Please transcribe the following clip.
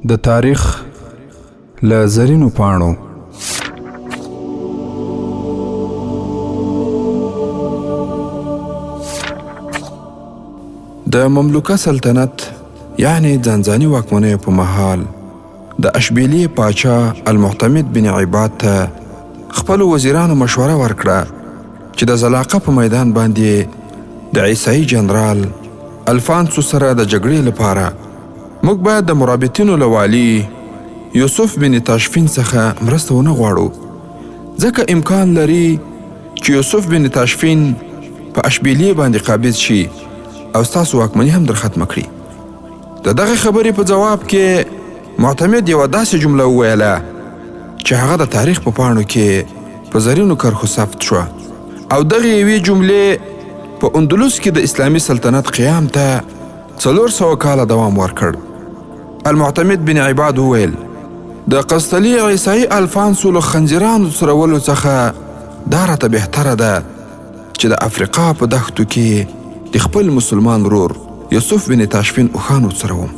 د تاریخ له زرینو پاڼو. د مملوکه سلطنت یعنی ځانځاني واکمنۍ په مهال د اشبیلي پاچا المعتمد بن عباد ته خپل وزیرانو مشوره ورکړه چې د زلاقه په میدان باندې د عیسائی جنرال الفانسو سره د جګړې لپاره موږ باید د مرابطینو له والي یوسف بن تاشفین څخه مرسته ونه غواړو، ځکه امکان لري چې یوسف بن تاشفین په اشبیلي باندې قابض شي او ستاسو واکمني هم در ختمه کړي. د دغه خبرې په جواب کې معتمد یوه داسې جمله وویله چې هغه د تاریخ په پاڼو کې په زرینو کرښو ثبت شوه او دغه یوې جملې په اندلس کې د اسلامي سلطنت قیام ته 400 کاله دوام ورکړ. المعتمد بن عباد وویل د قسطلي عیسائی الفانسو له خنجرانو څرولو څخه دا راته بهتره ده چې د افریقا په دښتو کې د خپل مسلمان ورور یوسف بن تاشفین اوښان وڅروم.